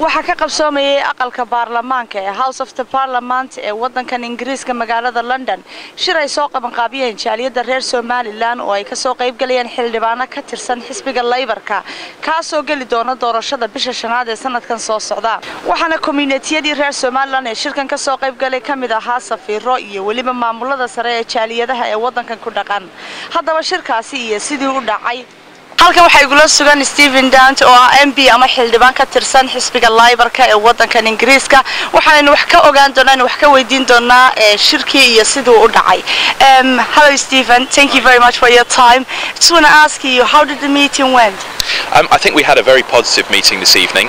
waxaa ka qabsoomayay aqalka baarlamaanka ee House of the Parliament ee wadankan Ingiriiska magaalada London shir ay soo qaban qaabiyeen jaaliyada reer Somaliland oo ay ka soo qayb galayeen xildhibaano ka tirsan xisbiga Labour-ka kaasoo gali doona doorashada bisha shanaad ee sanadkan soo socda waxaana community-yadii reer Somaliland ee shirkan ka soo qayb galay kamid ahaa safiiro iyo waliba maamulada sare ee jaaliyadaha ee wadankan ku dhaqan haddaba shirkaasi iyo sidii u dhacay halkan waxay igula sugan Stephen Dant oo ah MP ama xildhibaan ka tirsan xisbiga Labour-ka ee wadankan Ingiriiska waxaanu wax ka ogaan doonaa wax ka weydiin doonaa shirkii iyo sidoo u dhacay. Hello Stephen, thank you very much for your time. Just want to ask you, how did the meeting went? I think we had a very positive meeting this evening.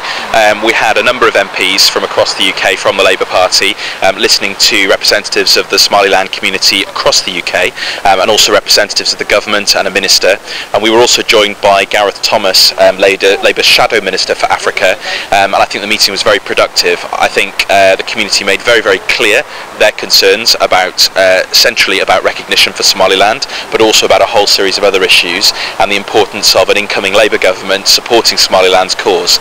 We had a number of MPs from across the UK from the Labour Party listening to representatives of the Somaliland community across the UK and also representatives of the government and a minister, and we were also joined by Gareth Thomas, Labour's Shadow Minister for Africa, and I think the meeting was very productive. I think the community made very clear their concerns about centrally about recognition for Somaliland, but also about a whole series of other issues and the importance of an incoming Labour government supporting Somaliland's cause.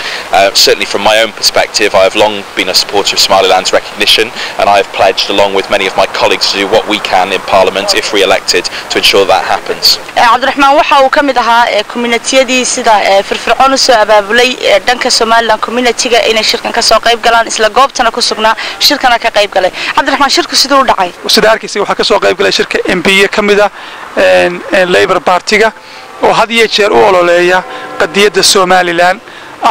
Certainly from my own perspective, I have long been a supporter of Somaliland's recognition, and I have pledged along with many of my colleagues to do what we can in Parliament if re-elected to ensure that happens. Cabdiraxmaan waxa uu kamid ahaa community-yadii sida firfircoon soo abaabulay dhanka Somaliland community-ga inay shirkan ka soo qayb galaan isla goobtana ku sugnaa shirkana ka qayb galay. Cabdiraxmaan shirku sidoo u dhacay? Sida arkaysi waxa ka soo qayb galay shirka MP kamida Labour Party-ga oo had iyo jeer u ololeeya qadiyada Somaliland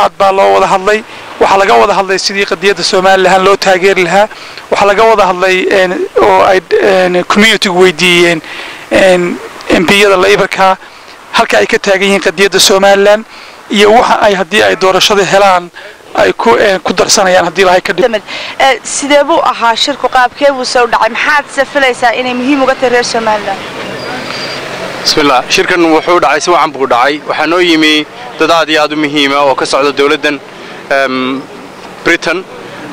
aad baa loo wada hadlay waxa laga wada hadlay sidii qadiyada Somaliland loo taageeri lahaa waxa laga wada hadlay oo ay community weydiiyeen MP-yada Labour-ka halka ay ka taagan yihiin qadiyada Somaliland iyo waxa ay hadii ay doorashada helaan ay ku darsanayaan hadii ilaahay ka dhig sidee buu ahaa shirku qaabkee buu soo dhacay maxaad safilaysaa inay muhiim uga tahay reer Somaliland بسم الله شركة وحود عيسى وعم بودعي وحنو يمي تدادي هذا مهمة وكسر دولة بريطن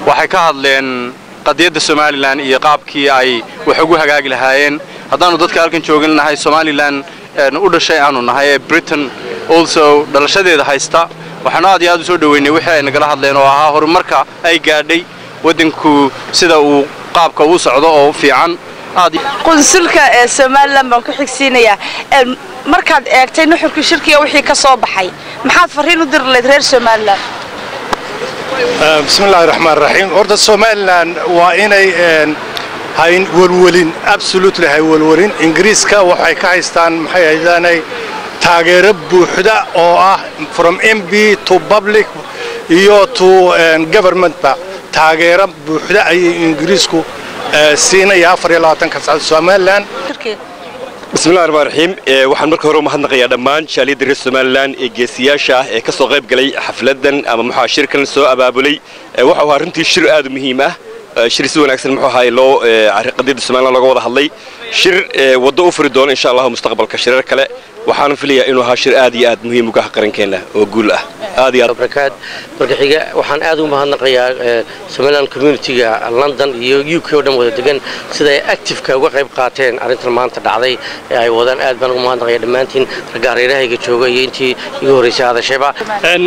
وحكاها لين قضية الصومالي لان يقاب كي أي وحقوها جاج لهاين هذا نضد كاركن شغلنا هاي الصومالي لان نقول شيء عنه هاي بريطن also دلشة ده هايستا وحنادي هذا سود ويني وحنا نقرأ لين وها هرمركا أي قاعدي ودنكو سدا وقاب كوس عضو في عن qunsulka ee Somaliland baan ku xigsiinaya markaad eegtay nuxurka shirkiga wixii ka soo baxay maxaad fariin u dirleed reer Somaliland bismillaahir rahmaanir rahiim horta Somaliland waa inay hayn walwalin absolutely hay walwalin Ingiriiska waxay ka haystaan maxay haydanay taageero buuxda oo ah from MB to public iyo to government ba taageero buuxda ay Ingiriisku سينا يا فريلاتن كسر Somaliland. بسم الله الرحمن الرحيم waxaan marka hore mahadnaqayaa dhamaan jaaliyada reer Somaliland ee geesiyaasha ee ka soo qayb galay xafladan ama muxaashirkan soo abaabulay waxa uu arintii shir aad u muhiim ah shir si wanaagsan muxuu ahaa loo qadiyada Somaliland laga wada hadlay shir wado u furi doona insha Allah mustaqbalka shirar kale waxaan filayaa inuu ahaa shir aad iyo aad muhiim uga qarankeena oo guul ah aad iyo barakaad marka xiga waxaan aad u mahadnaqayaa Somaliland community-ga London iyo UK oo dhan wada degan sida ay active-ka uga qayb qaateen arintan maanta dhacday ee ay wadaan aad baan ugu mahadnaqayaa dhamaantiin ragaareerahayga jooga iyo intii igu horeysay hadashayba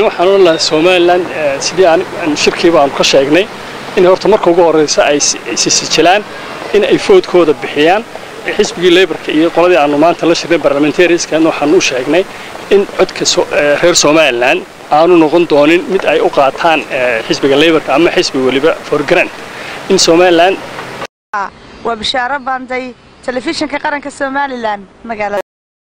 waxaan u leeyahay Somaliland sidii aan shirkiiba aan ka sheegnay in horta marka ugu horeysa ay sijilaan in ay foodkooda bixiyaan xisbiga Labour-ka iyo qoladii aanu maanta la shirnay parliamentarians-ka waxaan u sheegnay in codka reer Somaliland aanu noqon doonin mid ay u qaataan xisbiga Labour-ka ama xisbiga waliba for grant in Somaliland waa bishaaro banday telefishinka qaranka Somaliland magaalada